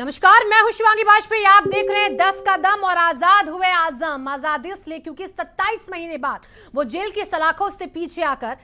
नमस्कार, मैं हूं शिवांगी वाजपेयी। आप देख रहे हैं 10 का दम और आजाद हुए आजम। आजादी इसलिए क्योंकि 27 महीने बाद वो जेल की सलाखों से पीछे आकर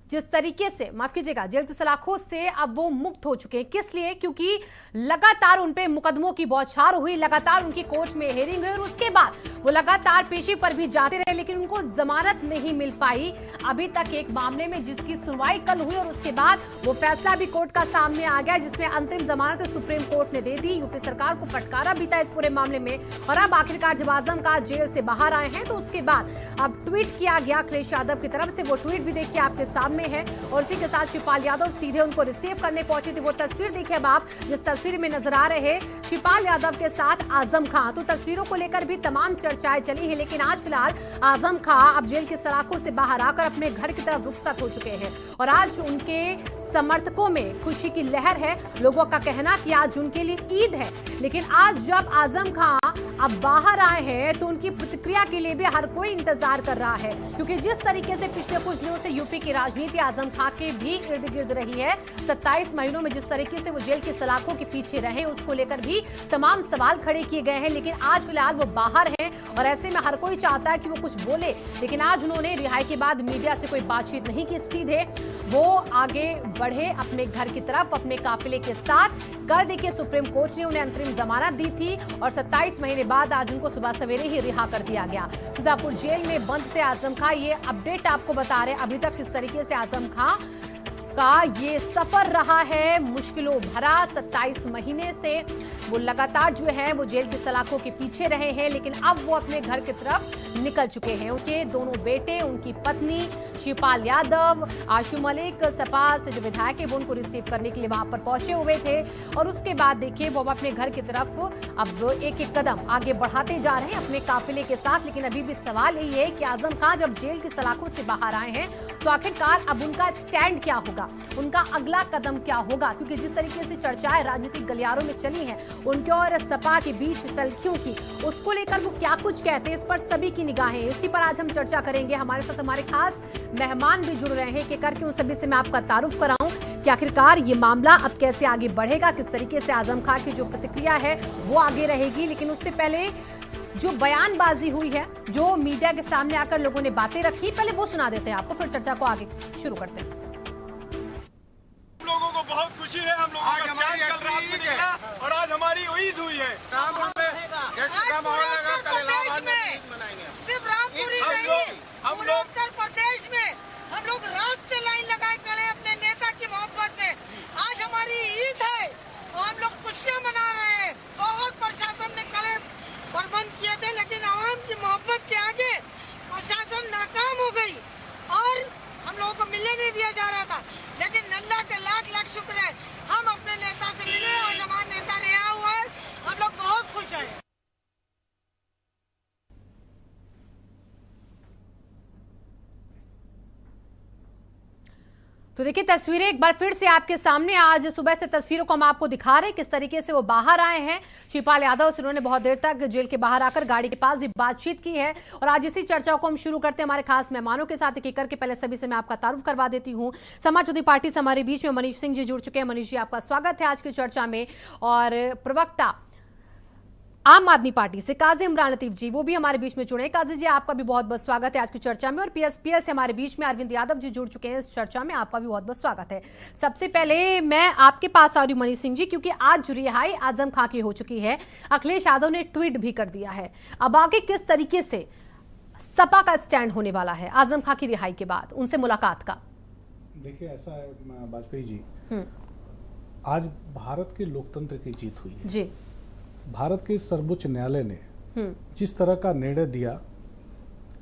जिस तरीके से, माफ कीजिएगा, जेल की सलाखों से अब वो मुक्त हो चुके हैं। किस लिए? क्योंकि लगातार उन पे मुकदमों की बौछार हुई, लगातार उनकी कोर्ट में हेयरिंग हुई और उसके बाद वो लगातार पेशी पर भी जाते रहे, लेकिन उनको जमानत नहीं मिल पाई अभी तक एक मामले में जिसकी सुनवाई कल हुई और उसके बाद वो फैसला भी कोर्ट का सामने आ गया जिसमें अंतरिम जमानत सुप्रीम कोर्ट ने दे दी। यूपी सरकार को फटकारा भी था इस पूरे मामले में और अब आखिरकार जब आजम खान जेल से बाहर आए हैं तो उसके बाद अब ट्वीट किया गया अखिलेश यादव की तरफ से। वो ट्वीट भी देखिए आपके सामने है और इसी के साथ शिवपाल यादव सीधे उनको रिसीव करने पहुंचे थे। वो तस्वीर देखिए अब आप, जिस तस्वीर में नजर आ रहे हैं शिवपाल यादव के साथ आजम खान। तो तस्वीरों को लेकर भी तमाम चर्चाएं चली है, लेकिन आज फिलहाल आजम खान अब जेल की सलाखों से बाहर आकर अपने घर की तरफ रुखसत हो चुके हैं और आज उनके समर्थकों में खुशी की लहर है। लोगों का कहना कि आज उनके लिए ईद है, लेकिन आज जब आजम खान अब बाहर आए हैं तो उनकी प्रतिक्रिया के लिए भी हर कोई इंतजार कर रहा है, क्योंकि जिस तरीके से पिछले कुछ दिनों से यूपी की राजनीति आजम खान के भी इर्द गिर्द रही है, 27 महीनों में जिस तरीके से वो जेल की सलाखों के पीछे रहे उसको लेकर भी तमाम सवाल खड़े किए गए हैं। लेकिन आज फिलहाल वो बाहर हैं और ऐसे में हर कोई चाहता है कि वो कुछ बोले, लेकिन आज उन्होंने रिहाई के बाद मीडिया से कोई बातचीत नहीं की, सीधे वो आगे बढ़े अपने घर की तरफ अपने काफिले के साथ। कल देखिए सुप्रीम कोर्ट ने उन्हें अंतरिम जमानत दी थी और 27 महीने बाद आज उनको सुबह सवेरे ही रिहा कर दिया गया। सीतापुर जेल में बंद थे आजम खान। ये अपडेट आपको बता रहे अभी तक किस तरीके से आजम खान का ये सफर रहा है मुश्किलों भरा। 27 महीने से वो लगातार जो है वो जेल की सलाखों के पीछे रहे हैं, लेकिन अब वो अपने घर की तरफ निकल चुके हैं। उनके दोनों बेटे, उनकी पत्नी शिवपाल यादव, आशु मलिक, सपा से जो विधायक है वो उनको रिसीव करने के लिए वहां पर पहुंचे हुए थे और उसके बाद देखिए वो अपने घर की तरफ अब एक एक कदम आगे बढ़ाते जा रहे हैं अपने काफिले के साथ। लेकिन अभी भी सवाल यही है कि आजम खान जब जेल की सलाखों से बाहर आए हैं तो आखिरकार अब उनका स्टैंड क्या होगा, उनका अगला कदम क्या होगा, क्योंकि जिस तरीके से चर्चाएं राजनीतिक गलियारों में चली हैं उनके और सपा के बीच तल्खियों की, उसको लेकर वो क्या कुछ कहते हैं इस पर सभी की निगाहें। इसी पर आज हम चर्चा करेंगे। हमारे साथ हमारे खास मेहमान भी जुड़ रहे हैं कि करके उन सभी से मैं आपका तारुफ कराऊं कि आखिरकार ये मामला अब कैसे आगे बढ़ेगा, किस तरीके से आजम खान की जो प्रतिक्रिया है वो आगे रहेगी। लेकिन उससे पहले जो बयानबाजी हुई है, जो मीडिया के सामने आकर लोगों ने बातें रखी, पहले वो सुना देते हैं आपको, फिर चर्चा को आगे शुरू करते हैं। लोगों को बहुत खुशी है, हम लोगों का चांद कल रात में निकला और आज हमारी ईद हुई है। रामपुर में जश्न का माहौल लगा, कल इलाहाबाद में ईद मनाएंगे। सिर्फ रामपुरी नहीं, हम लोग उत्तर प्रदेश में हम लोग रात से लाइन लगाए खड़े अपने नेता की मोहब्बत में। आज हमारी ईद है और हम लोग खुशियाँ मना रहे हैं। बहुत प्रशासन ने कड़े प्रबंध किए थे, लेकिन आवाम की मोहब्बत के आगे प्रशासन नाकाम हो गई और हम लोगों को मिलने नहीं दिया जा रहा था। लेकिन अल्लाह के लाख लाख शुक्र है, हम अपने नेता से मिले और हमारा नेता रिहा हुआ है। हम लोग बहुत खुश हैं। तो देखिए तस्वीरें एक बार फिर से आपके सामने। आज सुबह से तस्वीरों को हम आपको दिखा रहे हैं किस तरीके से वो बाहर आए हैं। शिवपाल यादव से उन्होंने बहुत देर तक जेल के बाहर आकर गाड़ी के पास भी बातचीत की है और आज इसी चर्चा को हम शुरू करते हैं हमारे खास मेहमानों के साथ। एक करके पहले सभी से मैं आपका तारुफ करवा देती हूँ। समाजवादी पार्टी से हमारे बीच में मनीष सिंह जी जुड़ चुके हैं। मनीष जी, आपका स्वागत है आज की चर्चा में। और प्रवक्ता आम आदमी पार्टी से काजी इमरान लतीफ जी, वो भी हमारे बीच में जुड़े हैं। काजी जी, आपका भी बहुत बहुत स्वागत है आज की चर्चा में। और पीएसपीएल से हमारे बीच में अरविंद यादव जी जुड़ चुके हैं इस चर्चा में, आपका भी बहुत बहुत स्वागत है। सबसे पहले मैं आपके पास आ रही हूँ मनीष सिंह जी, क्योंकि आज रिहाई आजम खान की हो चुकी है। अखिलेश यादव ने ट्वीट भी कर दिया है। अब आगे किस तरीके से सपा का स्टैंड होने वाला है आजम खान की रिहाई के बाद, उनसे मुलाकात का? देखिए ऐसा है वाजपेयी जी, आज भारत के लोकतंत्र की जीत हुई है जी। भारत के सर्वोच्च न्यायालय ने जिस तरह का निर्णय दिया,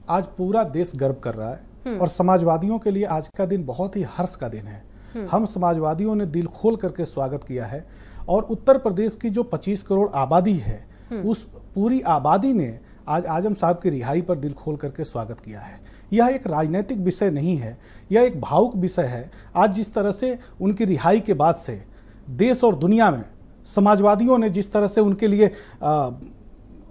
आज पूरा देश गर्व कर रहा है और समाजवादियों के लिए आज का दिन बहुत ही हर्ष का दिन है। हम समाजवादियों ने दिल खोल करके स्वागत किया है और उत्तर प्रदेश की जो 25 करोड़ आबादी है, उस पूरी आबादी ने आज आजम साहब की रिहाई पर दिल खोल करके स्वागत किया है। यह एक राजनीतिक विषय नहीं है, यह एक भावुक विषय है। आज जिस तरह से उनकी रिहाई के बाद से देश और दुनिया में समाजवादियों ने जिस तरह से उनके लिए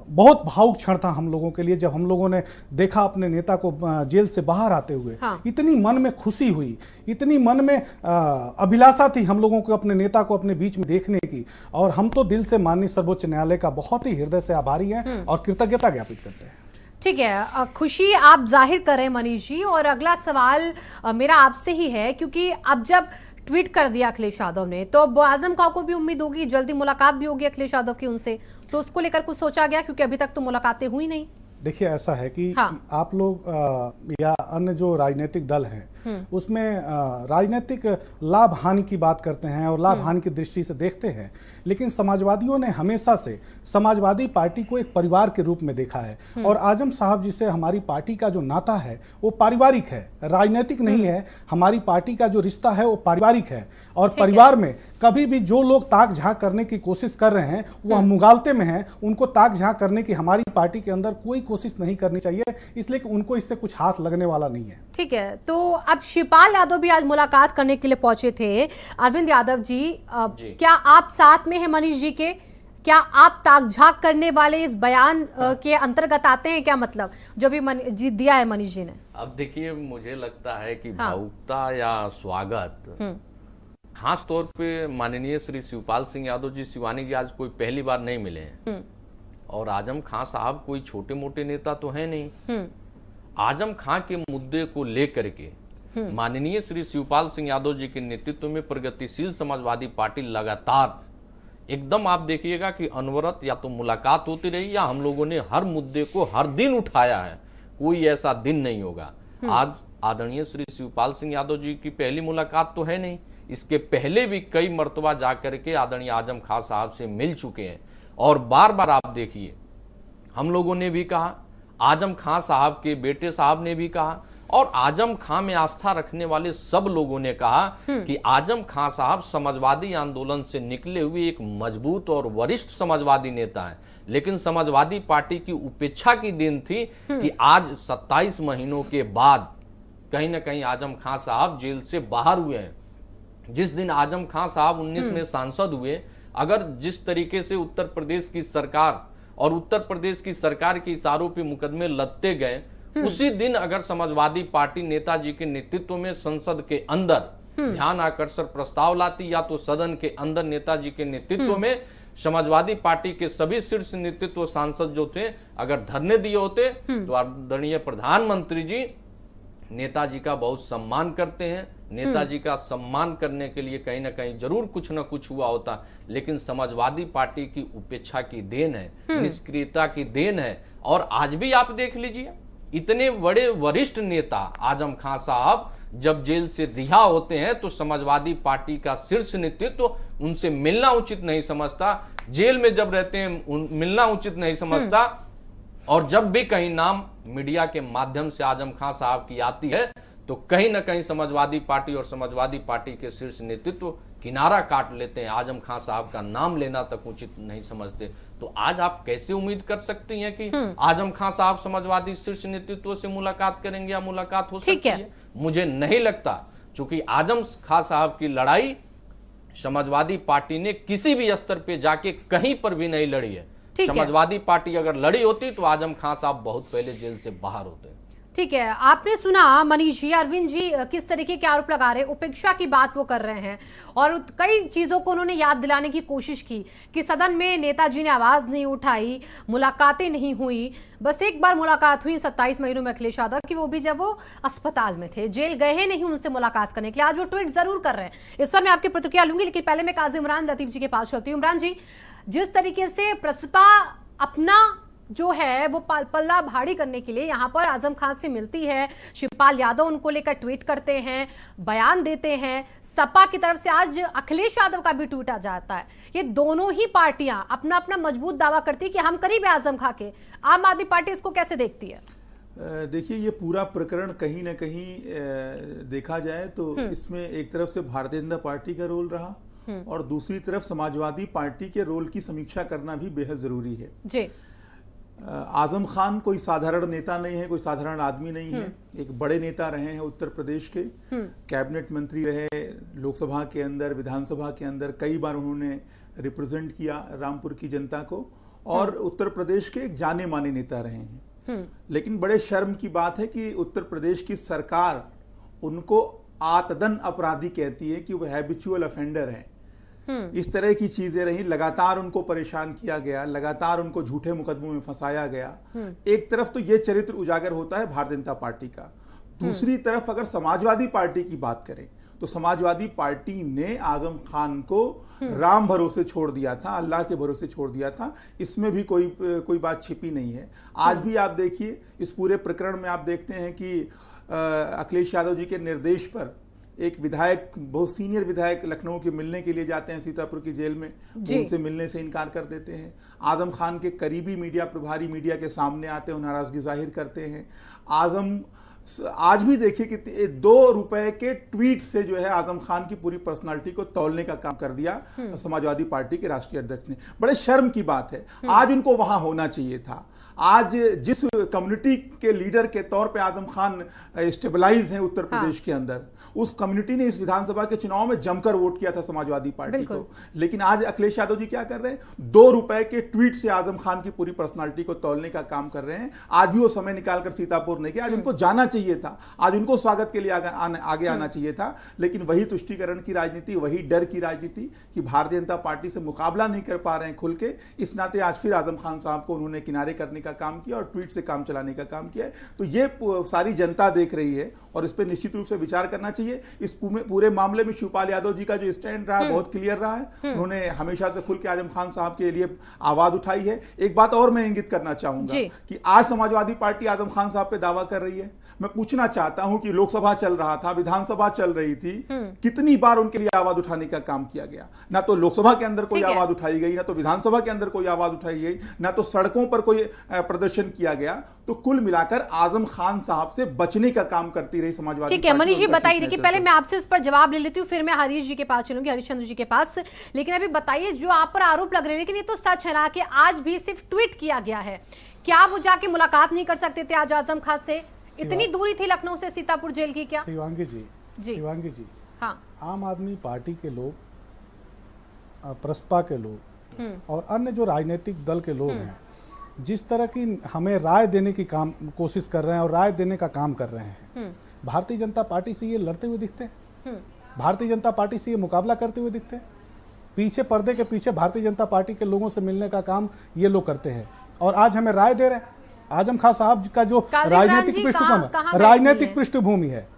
बहुत भावुक क्षण था हम लोगों के लिए जब हम लोगों ने देखा अपने नेता को जेल से बाहर आते हुए। हाँ। इतनी मन में खुशी हुई, इतनी मन में अभिलाषा थी हम लोगों को अपने नेता को अपने बीच में देखने की, और हम तो दिल से माननीय सर्वोच्च न्यायालय का बहुत ही हृदय से आभारी हैं और कृतज्ञता ज्ञापित करते हैं। ठीक है, खुशी आप जाहिर कर रहे हैं मनीष जी, और अगला सवाल मेरा आपसे ही है, क्योंकि अब जब ट्वीट कर दिया अखिलेश यादव ने तो आजम खां को भी उम्मीद होगी जल्दी मुलाकात भी होगी अखिलेश यादव की उनसे, तो उसको लेकर कुछ सोचा गया, क्योंकि अभी तक तो मुलाकातें हुई नहीं। देखिए ऐसा है कि हाँ। आप लोग या अन्य जो राजनीतिक दल हैं उसमें राजनीतिक लाभ हानि की बात करते हैं और लाभ हानि की दृष्टि से देखते हैं, लेकिन समाजवादियों ने हमेशा से समाजवादी पार्टी को एक परिवार के रूप में देखा है, और आजम साहब जी से हमारी पार्टी का जो नाता है वो पारिवारिक है, राजनीतिक नहीं है। हमारी पार्टी का जो रिश्ता है वो पारिवारिक है, और परिवार में कभी भी जो लोग ताक झांक करने की कोशिश कर रहे हैं वो हम मुगालते में हैं, उनको ताक झांक करने की हमारी पार्टी के अंदर कोई कोशिश नहीं करनी चाहिए, इसलिए कि उनको इससे कुछ हाथ लगने वाला नहीं है। ठीक है, तो अब शिवपाल यादव भी आज मुलाकात करने के लिए पहुंचे थे। अरविंद यादव जी, क्या आप साथ में हैं मनीष जी के? क्या आप ताक झांक करने वाले इस बयान के अंतर्गत आते हैं? क्या मतलब जो भी जी दिया है मनीष जी ने? अब देखिए, मुझे लगता है कि भावुकता या स्वागत खास तौर पे माननीय श्री शिवपाल सिंह यादव जी शिवानी जी आज कोई पहली बार नहीं मिले हैं, और आजम खां साहब कोई छोटे मोटे नेता तो है नहीं। आजम खां के मुद्दे को लेकर के माननीय श्री शिवपाल सिंह यादव जी के नेतृत्व में प्रगतिशील समाजवादी पार्टी लगातार एकदम आप देखिएगा कि अनवरत या तो मुलाकात होती रही या हम लोगों ने हर मुद्दे को हर दिन उठाया है, कोई ऐसा दिन नहीं होगा। आज आदरणीय श्री शिवपाल सिंह यादव जी की पहली मुलाकात तो है नहीं, इसके पहले भी कई मर्तबा जाकर के आदरणीय आजम खां साहब से मिल चुके हैं, और बार बार आप देखिए हम लोगों ने भी कहा, आजम खां साहब के बेटे साहब ने भी कहा, और आजम खां में आस्था रखने वाले सब लोगों ने कहा कि आजम खां साहब समाजवादी आंदोलन से निकले हुए एक मजबूत और वरिष्ठ समाजवादी नेता हैं। लेकिन समाजवादी पार्टी की उपेक्षा की दिन थी कि आज 27 महीनों के बाद कहीं ना कहीं आजम खां साहब जेल से बाहर हुए हैं। जिस दिन आजम खां साहब 19 में सांसद हुए, अगर जिस तरीके से उत्तर प्रदेश की सरकार और उत्तर प्रदेश की सरकार के इशारों पे मुकदमे लदते गए, उसी दिन अगर समाजवादी पार्टी नेताजी के नेतृत्व में संसद के अंदर ध्यान आकर्षण प्रस्ताव लाती, या तो सदन के अंदर नेताजी के नेतृत्व में समाजवादी पार्टी के सभी शीर्ष नेतृत्व सांसद जो थे अगर धरने दिए होते, तो आदरणीय प्रधानमंत्री जी नेताजी का बहुत सम्मान करते हैं, नेताजी का सम्मान करने के लिए कहीं ना कहीं जरूर कुछ ना कुछ हुआ होता, लेकिन समाजवादी पार्टी की उपेक्षा की देन है, निष्क्रियता की देन है। और आज भी आप देख लीजिए, इतने बड़े वरिष्ठ नेता आजम खां साहब जब जेल से रिहा होते हैं तो समाजवादी पार्टी का शीर्ष नेतृत्व उनसे मिलना उचित नहीं समझता, जेल में जब रहते हैं मिलना उचित नहीं समझता, और जब भी कहीं नाम मीडिया के माध्यम से आजम खां साहब की आती है तो कहीं ना कहीं समाजवादी पार्टी और समाजवादी पार्टी के शीर्ष नेतृत्व किनारा काट लेते हैं, आजम खां साहब का नाम लेना तक उचित नहीं समझते। तो आज आप कैसे उम्मीद कर सकती हैं कि आजम खां साहब समाजवादी शीर्ष नेतृत्व से मुलाकात करेंगे या मुलाकात हो सकती है? मुझे नहीं लगता, क्योंकि आजम खां साहब की लड़ाई समाजवादी पार्टी ने किसी भी स्तर पे जाके कहीं पर भी नहीं लड़ी है। समाजवादी पार्टी अगर लड़ी होती तो आजम खां साहब बहुत पहले जेल से बाहर होते। ठीक है, आपने सुना मनीष जी, अरविंद जी किस तरीके के आरोप लगा रहे हैं, उपेक्षा की बात वो कर रहे हैं, और कई चीज़ों को उन्होंने याद दिलाने की कोशिश की कि सदन में नेताजी ने आवाज़ नहीं उठाई, मुलाकातें नहीं हुई। बस एक बार मुलाकात हुई 27 महीनों में अखिलेश यादव की, वो भी जब वो अस्पताल में थे, जेल गए नहीं उनसे मुलाकात करने के लिए। आज वो ट्वीट जरूर कर रहे हैं, इस पर मैं आपकी प्रतिक्रिया लूंगी, लेकिन पहले मैं काजी इमरान लतीफ जी के पास चलती हूँ। इमरान जी, जिस तरीके से प्रसपा अपना जो है वो पल्ला भारी करने के लिए यहाँ पर आजम खान से मिलती है, शिवपाल यादव उनको लेकर ट्वीट करते हैं, बयान देते हैं, सपा की तरफ से आज अखिलेश यादव का भी ट्वीट आ जाता है। ये दोनों ही पार्टियां अपना अपना मजबूत दावा करती है कि हम करीब है आजम खान के। आम आदमी पार्टी इसको कैसे देखती है? देखिए, ये पूरा प्रकरण कहीं ना कहीं देखा जाए तो इसमें एक तरफ से भारतीय जनता पार्टी का रोल रहा और दूसरी तरफ समाजवादी पार्टी के रोल की समीक्षा करना भी बेहद जरूरी है जी। आजम खान कोई साधारण नेता नहीं है, कोई साधारण आदमी नहीं है, एक बड़े नेता रहे हैं उत्तर प्रदेश के, कैबिनेट मंत्री रहे, लोकसभा के अंदर, विधानसभा के अंदर कई बार उन्होंने रिप्रेजेंट किया रामपुर की जनता को, और उत्तर प्रदेश के एक जाने माने नेता रहे हैं। लेकिन बड़े शर्म की बात है कि उत्तर प्रदेश की सरकार उनको आतदन अपराधी कहती है कि वो हैबिचुअल ऑफेंडर हैं। इस तरह की चीजें रही, लगातार उनको परेशान किया गया, लगातार उनको झूठे मुकदमों में फंसाया गया। एक तरफ तो ये चरित्र उजागर होता है भारतीय जनता पार्टी का, दूसरी तरफ अगर समाजवादी पार्टी की बात करें तो समाजवादी पार्टी ने आजम खान को राम भरोसे छोड़ दिया था, अल्लाह के भरोसे छोड़ दिया था। इसमें भी कोई बात छिपी नहीं है। आज भी आप देखिए इस पूरे प्रकरण में आप देखते हैं कि अखिलेश यादव जी के निर्देश पर एक विधायक, बहुत सीनियर विधायक लखनऊ के मिलने के लिए जाते हैं सीतापुर की जेल में, उनसे मिलने से इनकार कर देते हैं। आजम खान के करीबी मीडिया प्रभारी मीडिया के सामने आते हैं, नाराजगी जाहिर करते हैं। आज भी देखिए कि 2 रुपए के ट्वीट से जो है आजम खान की पूरी पर्सनालिटी को तौलने का काम कर दिया समाजवादी पार्टी के राष्ट्रीय अध्यक्ष ने। बड़े शर्म की बात है, आज उनको वहां होना चाहिए था। आज जिस कम्युनिटी के लीडर के तौर पे आजम खान स्टेबलाइज हैं उत्तर प्रदेश के अंदर, उस कम्युनिटी ने इस विधानसभा के चुनाव में जमकर वोट किया था समाजवादी पार्टी को। लेकिन आज अखिलेश यादव जी क्या कर रहे हैं? 2 रुपए के ट्वीट से आजम खान की पूरी पर्सनालिटी को तौलने का काम कर रहे हैं। आज भी वो समय निकालकर सीतापुर नहीं गए, आज उनको जाना चाहिए था, आज उनको स्वागत के लिए आगे आना चाहिए था। लेकिन वही तुष्टीकरण की राजनीति, वही डर की राजनीति कि भारतीय जनता पार्टी से मुकाबला नहीं कर पा रहे हैं खुल के, इस नाते आज फिर आजम खान साहब को उन्होंने किनारे करने का काम किया और ट्वीट से काम चलाने का काम किया है। तो ये सारी जनता देख रही है और इस पर निश्चित रूप से विचार करना चाहिए। इस पूरे मामले में शिवपाल यादव जी का जो स्टैंड रहा है बहुत क्लियर रहा है। उन्होंने हमेशा से खुल के आजम खान साहब के लिए आवाज उठाई है। एक बात और मैं इंगित करना चाहूंगा कि आज समाजवादी पार्टी आजम खान साहब पे दावा कर रही है। मैं पूछना चाहता हूं कि लोकसभा चल रहा था, विधानसभा चल रही थी, कितनी बार उनके लिए आवाज उठाने का काम किया गया? ना तो लोकसभा के अंदर कोई आवाज उठाई गई, ना तो विधानसभा के अंदर कोई आवाज उठाई गई, ना तो सड़कों पर कोई प्रदर्शन किया गया। तो कुल मिलाकर आजम खान साहब से बचने का काम करती रही समाजवादी पार्टी। ठीक है मनीष जी, बताइए। देखिए पहले मैं आपसे इस पर जवाब ले लेती हूँ, फिर मैं हरीश जी के पास चलूंगी, हरीशचंद्र जी के पास। लेकिन अभी बताइए, जो आप पर आरोप लग रहे हैं, लेकिन ये तो सच है ना कि आज भी सिर्फ ट्वीट किया गया है, क्या वो जाके मुलाकात नहीं कर सकते थे आज आजम खान से? इतनी दूरी थी लखनऊ से सीतापुर जेल की क्या? शिवांगी जी, हाँ, आम आदमी पार्टी के लोग, प्रसपा के लोग और अन्य जो राजनीतिक दल के लोग हैं, जिस तरह की हमें राय देने की कोशिश कर रहे हैं और राय देने का काम कर रहे हैं, भारतीय जनता पार्टी से ये लड़ते हुए दिखते हैं, भारतीय जनता पार्टी से ये मुकाबला करते हुए दिखते हैं। पीछे पर्दे के पीछे भारतीय जनता पार्टी के लोगों से मिलने का काम ये लोग करते हैं और आज हमें राय दे रहे हैं। आजम खान साहब का जो राजनीतिक पृष्ठभूमि है,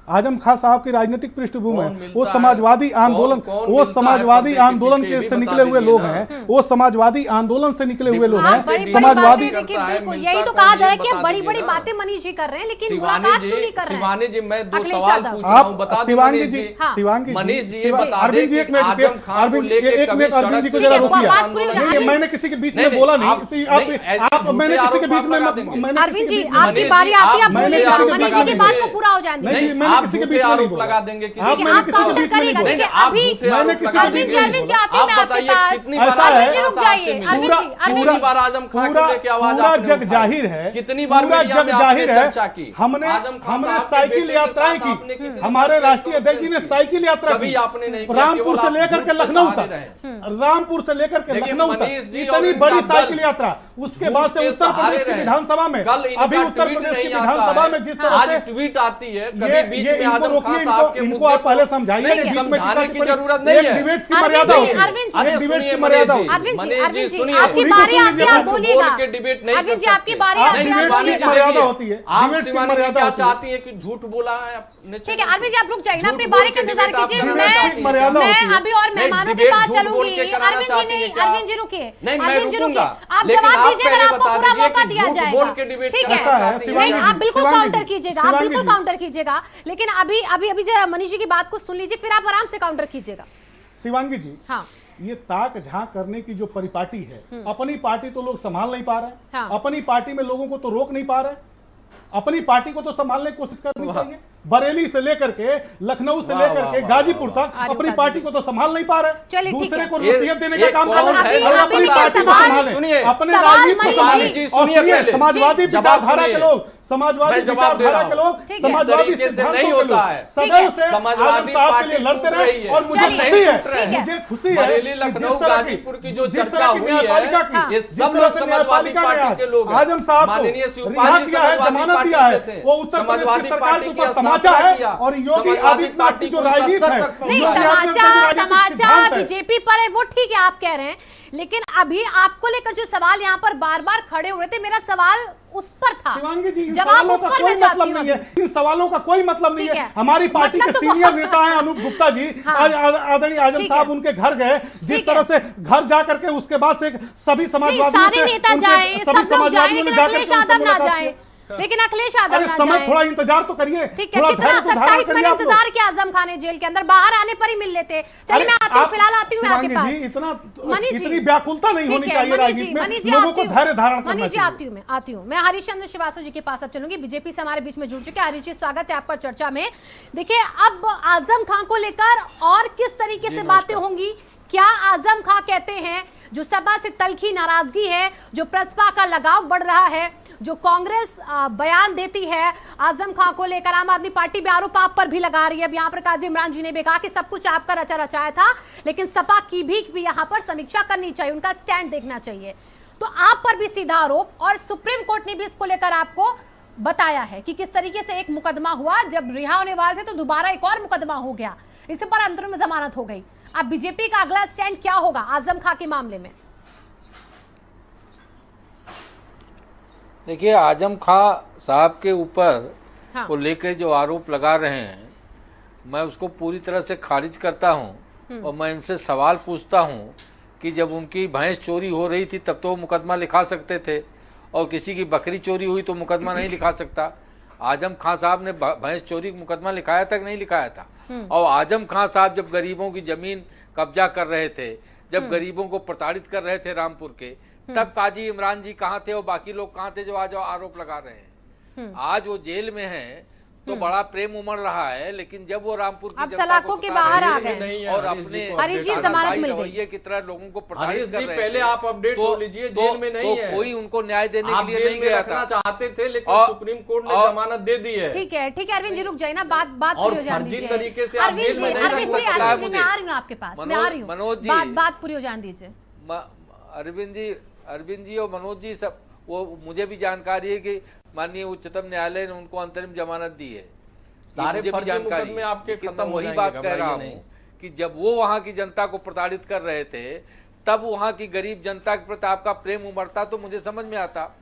आजम खान साहब की राजनीतिक पृष्ठभूमि है, वो समाजवादी आंदोलन, वो समाजवादी आंदोलन से निकले हुए लोग हैं, वो समाजवादी आंदोलन से निकले हुए लोग हैं। समाजवादी, यही तो कहा जा रहा है कि बड़ी बड़ी बातें मनीष जी कर रहे हैं, लेकिन मुलाकात क्यों नहीं कर रहे हैं? शिवानी जी, मैं 2 सवाल पूछ रहा हूं, बता दें शिवांगी जी, अरविंद जी, एक मिनट, अरविंद जी को जरा रोकिए। मैंने किसी के बीच में बोला नहीं, मैंने किसी के बीच में, अरविंद जी आपकी बारी आती है, आप बोलिएगा, मनीष जी की बात को पूरा हो जाने दें। मैंने किसी के बीच में नहीं बोला, लगा देंगे कि आप काउंटर करिएगा। देखिए अभी मैंने किसी के बीच में, अरविंद जी आती है आपके पास, अरविंद जी रुक जाइए, अरविंद जी, कितनी बार आजम खान को लेके आवाज पूरा जग जाहिर है, कितनी बार पूरा जग जाहिर है। हमने साइकिल यात्राएं की, हमारे राष्ट्रीय अध्यक्ष जी ने साइकिल यात्रा की, रामपुर से लेकर के लखनऊ तक, रामपुर से लेकर के लखनऊ तक इतनी बड़ी साइकिल यात्रा। उसके बाद से उत्तर प्रदेश की विधानसभा में, अभी उत्तर प्रदेश की विधानसभा में जिस तरह से ट्वीट आती है, कभी बीच में आजम खान रोकिए, साहब के इनको आप पहले समझाइए, समझाने की जरूरत नहीं है। डिबेट्स की मर्यादा होती है, एक डिबेट्स की मर्यादा होती है। अरविंद जी आपकी बारी आती है, आप बोलिएगा। अरविंद जी आपकी बारी आती है, आप बोलिएगा। मर्यादा होती है, आप डिबेट्स की शिवानी जी मर्यादा क्या होती है। चाहती है कि झूठ बोला है आपने? ठीक है अरविंद जी, आप रुक जाइए ना, अपनी बारी का इंतजार कीजिए। मर्यादा होती है। मैं अभी और मेहमानों के पास चलूंगी। अरविंद जी नहीं, अरविंद जी रुकिए, अरविंद जी रुकिए, आप जवाब दीजिए, अगर आपको पूरा मौका दिया जाएगा। ठीक है, नहीं आप बिल्कुल काउंटर कीजिएगा, आप बिल्कुल काउंटर कीजिएगा, लेकिन अभी अभी अभी जरा मनीष जी की बात को सुन लीजिए, फिर आप आराम से काउंटर कीजिएगा। शिवांगी जी, हाँ, ये ताक झांक करने की जो परिपाटी है, अपनी पार्टी तो लोग संभाल नहीं पा रहे, हाँ। अपनी पार्टी में लोगों को तो रोक नहीं पा रहे, अपनी पार्टी को तो संभालने की कोशिश करनी चाहिए। बरेली से लेकर के लखनऊ से लेकर के गाजीपुर तक अपनी पार्टी को तो संभाल नहीं पा रहे, चलिए, ठीक दूसरे है। को नसीहत देने का काम कर कौन रहे है? हैं। अभी अपनी लेकिन पार्टी को सवाल- संभालें, सुनिए, अपने सवाल राजनीति को मनीष संभालें जी, और सुनिए सुनिए, पहले। समाजवादी जवाब विचारधारा सुनिए। के लोग, समाजवादी मैं जवाब दे विचारधारा रहा के हूं। लोग, ठीक है। समाजवादी तरीके से सिद्धांतों नहीं के होता लोग है। सदैव से समाजवादी आजम साहब के लिए पार्टी लड़ते टूट रही रहे है। और मुझे चलिए, खुशी है, टूट रहे हैं। मुझे खुशी है बरेली, कि लखनऊ, जिस तरह गाजीपुर की जो जिस चर्चा तरह की हुई न्यायपालिका है, की ये जिस सब तरह लोग से समाजवादी न्यायपालिका पार्टी ने के लोग हैं। आजम साहब माननीय को शिवपाल रिहा जी किया है, समाजवादी जमानत पार्टी दिया है, से थे। वो उत्तर प्रदेश की समाजवादी सरकार के पार्टी ऊपर की तमाचा स्थापना है किया। और योगी समाजवादी आदित्यनाथ की पार्टी जो को राजनीति है, सशक्त नहीं, योगी आदित्यनाथ की तमाचा राजनीतिक तमाचा सिद्धांत है। बीजेपी पर है, वो ठीक है आप कह रहे हैं, लेकिन अभी आपको लेकर जो सवाल यहाँ पर बार बार खड़े हो रहे थे, मेरा सवाल उस पर था। शिवांगी जी, इन जवाब सवालों उस का पर कोई मैं चाहती मतलब हूँ नहीं है, अभी। इन सवालों का कोई मतलब नहीं ठीक है। है। हमारी पार्टी मतलब के तो सीनियर बहुत- नेता हैं अनूप गुप्ता जी, हाँ। आज आदरणीय आजम ठीक साहब है। उनके घर गए, जिस ठीक तरह है। से घर जा करके उसके बाद से सभी नहीं, समाजवादियों सारे से नेता उनके जाएं, सभी सब लोग जाएं, समाजवादियों ने लेकिन जाकर अखिलेश के उनसे यादव ना मुलाकात जाए, की। लेकिन अखिलेश यादव अरे ना समय जाए। थोड़ा इंतजार तो करिए, ठीक है, थोड़ा कितना धैर्य से धारण 27 करिए महीने आप लोग। इंतजार किया आजम खान ने जेल के अंदर, बाहर आने पर ही मिल लेते। चलिए मैं आती हूँ, आप- फिलहाल आती हूँ मैं आपके शिवांगी जी, पास। इतना मनीष जी, इतनी व्याकुलता नहीं ठीक होनी है, चाहिए मनीष राजनीति जी, में, मनीष जी, लोगों आती को हूँ। धैर्य धारण करना मनीष जी चाहिए। आती हूँ मैं हरिश्चंद्र श्रीवास्तव जी के पास अब चलूंगी, बीजेपी से हमारे बीच में जुड़ चुके हैं। हरीश जी, स्वागत है आपका चर्चा में। देखिए, अब आजम खान को लेकर और किस तरीके से बातें होंगी, क्या आजम खान कहते हैं, जो सपा से तलखी नाराजगी है, जो प्रसपा का लगाव बढ़ रहा है, जो कांग्रेस बयान देती है आजम खान को लेकर, आम आदमी पार्टी भी आरोप आप पर भी लगा रही है। अब यहाँ पर काजी इमरान जी ने भी कहा कि सब कुछ आपका रचा रचाया था, लेकिन सपा की भी यहाँ पर समीक्षा करनी चाहिए, उनका स्टैंड देखना चाहिए। तो आप पर भी सीधा आरोप, और सुप्रीम कोर्ट ने भी इसको लेकर आपको बताया है कि किस तरीके से एक मुकदमा हुआ, जब रिहा होने वाले थे तो दोबारा एक और मुकदमा हो गया, इस पर अंतरिम जमानत हो गई। अब बीजेपी का अगला स्टैंड क्या होगा आजम खान के मामले में? देखिए, आजम खां साहब के ऊपर हाँ। को लेकर जो आरोप लगा रहे हैं, मैं उसको पूरी तरह से खारिज करता हूं और मैं इनसे सवाल पूछता हूं कि जब उनकी भैंस चोरी हो रही थी तब तो वो मुकदमा लिखा सकते थे, और किसी की बकरी चोरी हुई तो मुकदमा नहीं लिखा सकता। आजम खां साहब ने भैंस चोरी का मुकदमा लिखाया था कि नहीं लिखाया था? और आजम खां साहब जब गरीबों की जमीन कब्जा कर रहे थे, जब गरीबों को प्रताड़ित कर रहे थे रामपुर के, तब काजी इमरान जी कहाँ थे और बाकी लोग कहाँ थे जो आज आरोप लगा रहे हैं? आज वो जेल में हैं तो बड़ा प्रेम उमड़ रहा है, लेकिन जब वो रामपुर की अब जनता सलाखों को के सता बाहर रहे आ हैं गए। नहीं है, और हरीश अपने जी को हरीश जी, अपडेट जमानत भाई मिल गई। रवैये की तरह लोगों को प्रताड़ित हरीश कर जी, रहे पहले थे। आप अपडेट हो लीजिए, जेल में नहीं है। कोई उनको न्याय देने आप के लिए जेल नहीं में गया रखना था। चाहते थे, लेकिन और- सुप्रीम कोर्ट ने और- जमानत दे दी है। ठीक है, ठीक है, अरविंद जी रुक जाइए ना, बात और पूरी हो जाने फर्जी दीजिए। तरीके से आप अरविंद जेल जी, में नहीं अरविंद रख जी, सकते। अरविंद जी, मैं आ रही हूँ आपके पास, मैं आ रही हूँ, मनोज जी, बात पूरी हो जाने दीजिए। अरविंद जी और मनोज जी, सब वो मुझे भी जानकारी है कि माननीय उच्चतम न्यायालय ने उनको अंतरिम जमानत दी है। सारे मुझे भी फर्जी जानकारी मुकदमे है। आपके लेकिन खत्म मैं हो वही जाएंगे, बात कह रहा घबराइए हूँ नहीं। कि जब वो वहाँ की जनता को प्रताड़ित कर रहे थे, तब वहाँ की गरीब जनता के प्रति आपका प्रेम उमड़ता तो मुझे समझ में आता।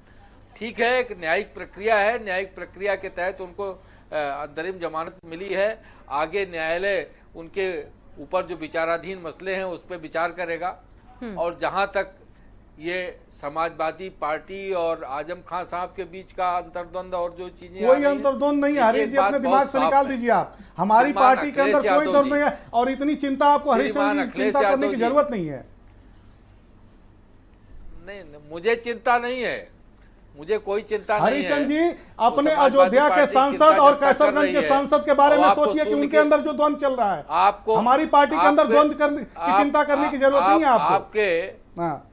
ठीक है, एक न्यायिक प्रक्रिया है, न्यायिक प्रक्रिया के तहत उनको अंतरिम जमानत मिली है। आगे न्यायालय उनके ऊपर जो विचाराधीन मसले हैं उस पर विचार करेगा। और जहां तक ये समाजवादी पार्टी और आजम खां साहब के बीच का अंतर्द्वंद और जो चीजें आ कोई रही हैं, अंतर्द्वंद नहीं, देखिए, हरीश जी बात अपने बहुत दिमाग से साफ निकाल है। दीजिए आप। हमारी श्रीमान पार्टी के अखिलेश अंदर कोई यादव दर्द जी। नहीं है, और इतनी चिंता आपको हरीश श्रीमान चंद्र जी अखिलेश चिंता करने यादव की जी। जरूरत नहीं है। नहीं, मुझे चिंता नहीं है, मुझे कोई चिंता नहीं है। हरिचंद जी, वो अपने समाजवादी अयोध्या के पार्टी सांसद चिंता और जब तक कर कैसरगंज रही के है, सांसद के बारे और में आपको सोचिए कि सुन उनके के- अंदर जो द्वंद चल रहा है, आपको हमारी पार्टी के अंदर आपके- द्वंद की चिंता करने की जरूरत नहीं है आपको। आपके हाँ,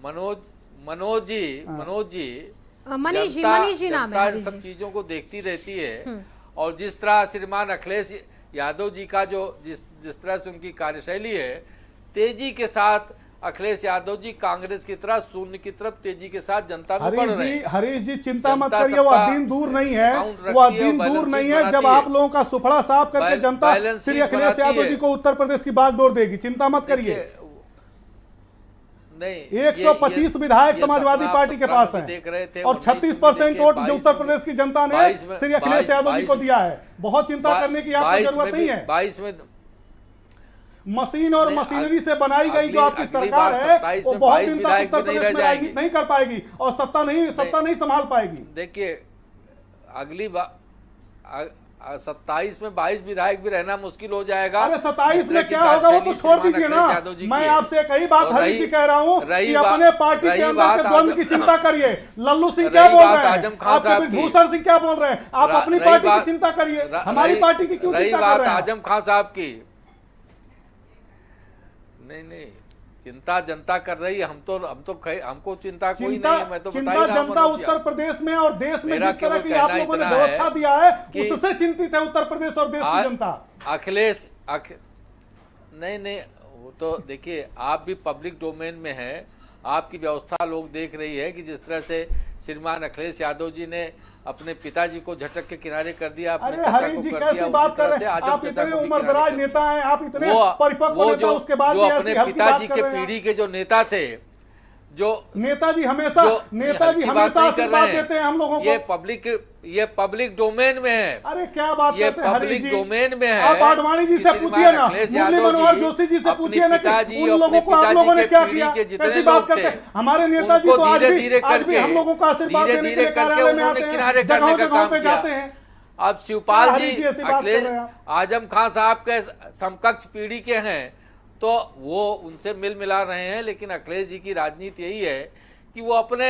मनोज जी, मनीष जी, जनता- मनीष जी नाम है जनता इन हरीश सब जी। चीजों को देखती रहती है। और जिस तरह श्रीमान अखिलेश यादव जी का जो जिस तरह से उनकी कार्यशैली है, तेजी के साथ अखिलेश यादव जी कांग्रेस की तरह शून्य की तरफ तेजी के साथ जनता में बढ़ रहे हैं। हरीश जी चिंता मत जनता करिए, वो सबका दिन दूर नहीं है, अकाउंट रखती वो है दिन और दूर बैलेंस नहीं शीट है जब बनाती आप है। लोगों का सुफड़ा साफ करके जनता बैलेंस श्री शीट अखिलेश बनाती यादव है। जी को उत्तर प्रदेश की बागडोर देगी, चिंता मत करिए। नहीं, 125 विधायक ये समाजवादी सपना पार्टी के सपना पास भी हैं, देख रहे थे, और 36% वोट जो उत्तर प्रदेश की जनता ने 22 में- श्री अखिलेश यादव जी को 22 दिया है। बहुत चिंता करने की आपको जरूरत नहीं है। 22 में मशीन और नहीं, मशीनरी से बनाई गई जो आपकी अगली सरकार बार है, 27 वो में बहुत 22 दिन तक विधायक उत्तर भी नहीं प्रदेश में रह राजनीति जाएंगे। नहीं कर पाएगी और सत्ता नहीं संभाल पाएगी। देखिए, 27 में 22 विधायक भी रहना मुश्किल हो जाएगा। अरे 27 में क्या होगा वो तो छोड़ दीजिए ना। मैं आपसे एक ही बात हरी जी कह रहा हूँ कि अपने पार्टी के अंदर के द्वंद्व की चिंता करिए। लल्लू सिंह क्या बोल रहे हैं, आपके भूषण सिंह क्या बोल रहे हैं, आप अपनी पार्टी की चिंता करिए, हमारी पार्टी की क्यों चिंता कर रहे हैं? आजम खान साहब की नहीं चिंता जनता कर रही है, हमको चिंता कोई नहीं है। मैं तो चिंता जनता उत्तर प्रदेश में और देश में जिस तरह की आप लोगों ने व्यवस्था दिया है उससे चिंतित है उत्तर प्रदेश और देश की जनता। अखिलेश नहीं वो तो देखिए, आप भी पब्लिक डोमेन में हैं, आपकी व्यवस्था लोग देख रही है कि जिस तरह से श्रीमान अखिलेश यादव जी ने अपने पिताजी को झटक के किनारे कर दिया। अरे हरी जी कैसी बात कर रहे हैं, आप इतने उम्रदराज नेता हैं, आप इतने परिपक्व नेता, उसके बाद जो अपने पिताजी के पीढ़ी के जो नेता थे, जो नेताजी हमेशा आशीर्वाद देते हैं हम लोगों को। ये पब्लिक डोमेन में है। अरे क्या बात करते हैं हरी जी, पब्लिक डोमेन में है। आप आडवाणी जी से पूछिए ना, मुरली मनोहर जोशी जी से पूछिए ना कि उन लोगों को आप लोगों ने क्या किया, कैसी बात करते हैं। हमारे नेताजी तो आज भी हम लोगों को आशीर्वाद देने के लिए कार्यालय में आते हैं, जगहों जगहों पे जाते हैं। अब शिवपाल जी अखिलेश आजम खान साहब के समकक्ष पीढ़ी के हैं, तो वो उनसे मिल मिला रहे हैं। लेकिन अखिलेश जी की राजनीति यही है कि वो अपने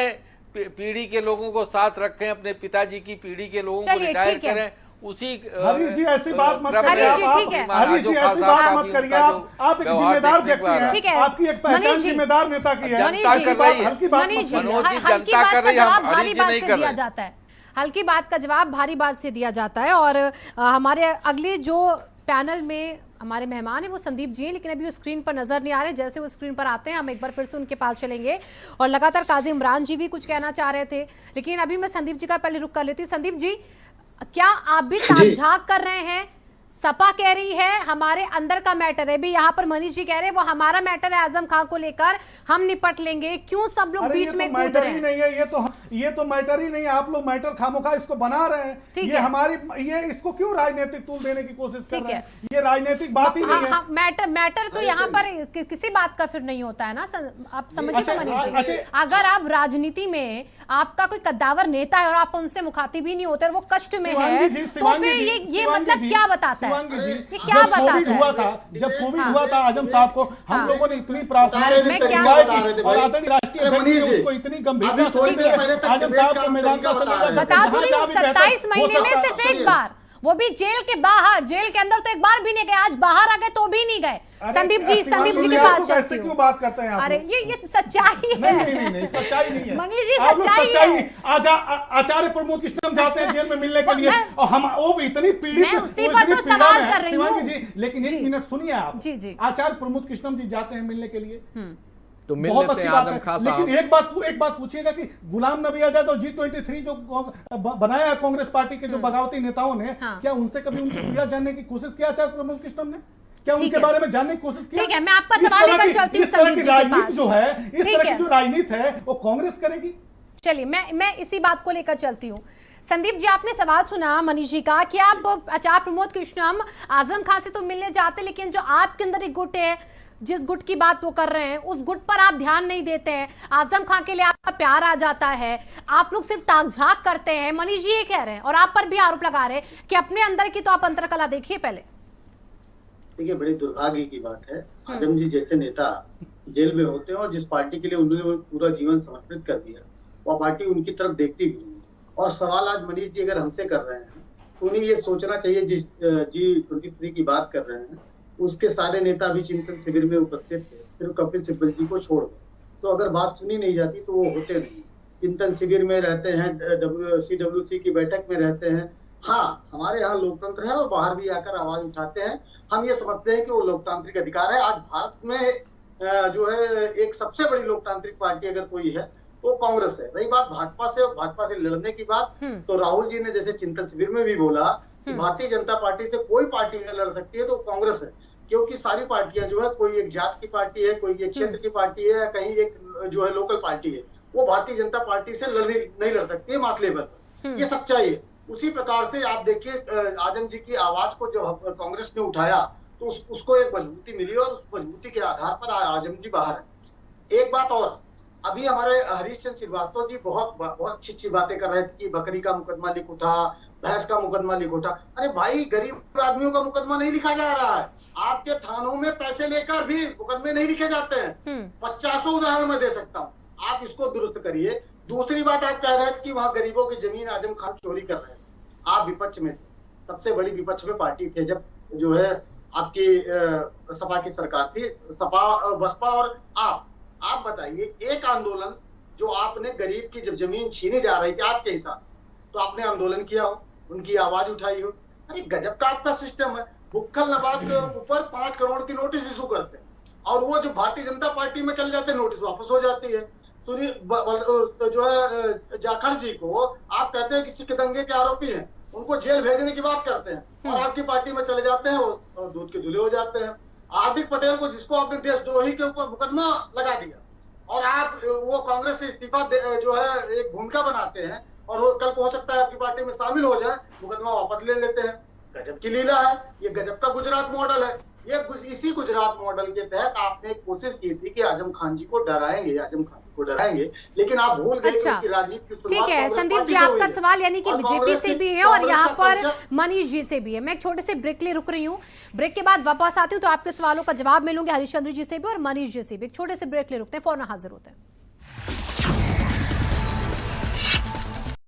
पीढ़ी के लोगों को साथ रखें, अपने पिताजी की पीढ़ी के लोगों को रिटायर करें। उसी हरी जी ऐसी बात मत करिए, हरी जी ऐसी बात मत करिए। आप एक जिम्मेदार व्यक्ति हैं, आपकी एक पहचान जिम्मेदार नेता की है। हल्की बात का जवाब भारी बात से दिया जाता है। और हमारे अगले जो पैनल में हमारे मेहमान हैं वो संदीप जी हैं, लेकिन अभी वो स्क्रीन पर नजर नहीं आ रहे। जैसे वो स्क्रीन पर आते हैं हम एक बार फिर से उनके पास चलेंगे। और लगातार काजी इमरान जी भी कुछ कहना चाह रहे थे, लेकिन अभी मैं संदीप जी का पहले रुख कर लेती हूँ। संदीप जी, क्या आप भी ताक-झाक कर रहे हैं? सपा कह रही है हमारे अंदर का मैटर है, भी यहाँ पर मनीष जी कह रहे हैं वो हमारा मैटर है, आजम खान को लेकर हम निपट लेंगे। क्यों सब लोग बीच में कूद रहे हैं? नहीं है ये तो मैटर ही नहीं है। आप लोग मैटर खामोखा इसको बना रहे हैं। ये हमारी इसको क्यों राजनीतिक तूल देने की कोशिश कर रहे हैं? ये राजनीतिक बात ही नहीं है। मैटर तो यहाँ पर किसी बात का फिर नहीं होता है ना, आप समझिए मनीष जी। अगर आप राजनीति में आपका कोई कद्दावर नेता है और आप उनसे मुखातिब ही नहीं होते और वो कष्ट में है, तो फिर ये मतलब क्या बताता है? क्या कोविड हुआ था, जब कोविड हुआ था आजम साहब को हम लोगों ने इतनी प्रार्थना और आदरणीय राष्ट्रीय अध्यक्ष ने उसको इतनी गंभीरता से आजम साहब को मैदान का बता दूं 27 महीने में सिर्फ एक बार, वो भी जेल के बाहर, जेल के अंदर तो एक बार भी नहीं गए, आज बाहर आ गए तो भी नहीं गए। संदीप जी के पास ऐसे क्यों बात करते हैं आप? अरे ये सच्चाई है। नहीं सच्चाई नहीं है मनीष जी, सच्चाई है। आचार्य प्रमोद कृष्णम जाते हैं जेल में मिलने के लिए और हम वो भी इतनी पीड़ित सवाल कर रही हूं जी। लेकिन एक मिनट सुनिए आप, आचार्य प्रमोद कृष्णम जी जाते हैं मिलने के लिए तो बहुत अच्छी बात है। लेकिन एक बात पूछिएगा कि गुलाम नबी आजाद और G23 जो बनाया है कांग्रेस पार्टी के जो बगावती नेताओं ने, क्या उनसे कभी उनकी पीड़ा जानने की कोशिश किया आचार्य प्रमोद कृष्णम ने? क्या उनके बारे में जानने की कोशिश की? ठीक है, मैं आपका सवाल लेकर चलती हूं। इस तरह की राजनीति जो है, इस तरह की जो राजनीति है वो कांग्रेस करेगी। चलिए मैं इसी बात को लेकर चलती हूँ। संदीप जी, आपने सवाल सुना मनीष जी का कि आप आचार्य प्रमोद कृष्णम आजम खान से तो मिलने जाते, लेकिन जो आपके अंदर एक गुट है, जिस गुट की बात वो कर रहे हैं उस गुट पर आप ध्यान नहीं देते हैं। आजम खान के लिए आपका प्यार आ जाता है, आप लोग सिर्फ ताक-झाक करते हैं। मनीष जी ये कह रहे हैं और आप पर भी आरोप लगा रहे हैं कि अपने अंदर की तो आप अंतरकला देखिए पहले। देखिए, बड़ी दुर्भाग्य की बात है, आजम जी जैसे नेता जेल में होते हैं और जिस पार्टी के लिए उन्होंने पूरा जीवन समर्पित कर दिया, वह पार्टी उनकी तरफ देखती भी नहीं। और सवाल आज मनीष जी अगर हमसे कर रहे हैं तो उन्हें ये सोचना चाहिए, जिस G23 की बात कर रहे हैं उसके सारे नेता भी चिंतन शिविर में उपस्थित थे, सिर्फ कपिल सिब्बल जी को छोड़ दो। तो अगर बात सुनी नहीं जाती तो वो होते नहीं, चिंतन शिविर में रहते हैं, CWC की बैठक में रहते हैं। हाँ, हमारे यहाँ लोकतंत्र है और बाहर भी आकर आवाज उठाते हैं। हम ये समझते हैं कि वो लोकतांत्रिक अधिकार है। आज भारत में जो है एक सबसे बड़ी लोकतांत्रिक पार्टी अगर कोई है तो कांग्रेस है। रही बात भाजपा से लड़ने की बात, तो राहुल जी ने जैसे चिंतन शिविर में भी बोला कि भारतीय जनता पार्टी से कोई पार्टी अगर लड़ सकती है तो कांग्रेस है, क्योंकि सारी पार्टियां जो है, कोई एक जात की पार्टी है, कोई एक क्षेत्र की पार्टी है, कहीं एक जो है लोकल पार्टी है, वो भारतीय जनता पार्टी से नहीं लड़ सकती है मास लेवल पर। ये सच्चाई है। उसी प्रकार से आप देखिए, आजम जी की आवाज को जब कांग्रेस ने उठाया तो उसको एक मजबूती मिली और उस मजबूती के आधार पर आजम जी बाहर है। एक बात और, अभी हमारे हरीश चंद्र श्रीवास्तव जी बहुत अच्छी बातें कर रहे थे कि बकरी का मुकदमा लिख उठा, भैंस का मुकदमा लिखो था। अरे भाई, गरीब आदमियों का मुकदमा नहीं लिखा जा रहा है। आपके थानों में पैसे लेकर भी मुकदमे नहीं लिखे जाते हैं। 50 उदाहरण मैं दे सकता हूँ, आप इसको दुरुस्त करिए। दूसरी बात, आप कह रहे हैं कि वहां गरीबों की जमीन आजम खान चोरी कर रहे हैं। आप विपक्ष में थे, सबसे बड़ी विपक्ष में पार्टी थे जब जो है आपकी सपा की सरकार थी, सपा बसपा और आप बताइए, एक आंदोलन जो आपने गरीब की जब जमीन छीनी जा रही थी आपके हिसाब से, तो आपने आंदोलन किया हो, उनकी आवाज उठाई हो। अरे गजब का आपका सिस्टम है। बुक्खल नवाब के ऊपर 5 करोड़ की नोटिस इशू करते हैं और वो जो भारतीय जनता पार्टी में चल जाते हैं, नोटिस वापस हो जाती है। जो है जाखड़ जी को आप कहते हैं कि सिख दंगे के आरोपी हैं, उनको जेल भेजने की बात करते हैं और आपकी पार्टी में चले जाते हैं और दूध के धुले हो जाते हैं। हार्दिक पटेल को, जिसको आपने देशद्रोही के ऊपर मुकदमा लगा दिया और आप वो कांग्रेस से इस्तीफा जो है एक भूमिका बनाते हैं और वो कल को हो सकता है आपकी पार्टी में शामिल हो जाए, मुकदमा वापस ले लेते हैं। गजब की लीला है, ये गजब का गुजरात मॉडल है। ये इसी गुजरात मॉडल के तहत आपने कोशिश की थी कि आजम खान जी को डराएंगे, लेकिन आप भूल गए कि राजनीति की ठीक है संदीप जी, आपका सवाल यानी कि बीजेपी से भी है और यहाँ पर मनीष जी से भी है। मैं एक छोटे से ब्रेक ले रुक रही हूँ, ब्रेक के बाद वापस आती हूँ तो आपके सवालों का जवाब मिलूंगे हरिश्चंद्र जी से भी और मनीष जी से भी। एक छोटे से ब्रेक ले रुकते हैं, फौरन हाजिर होते हैं।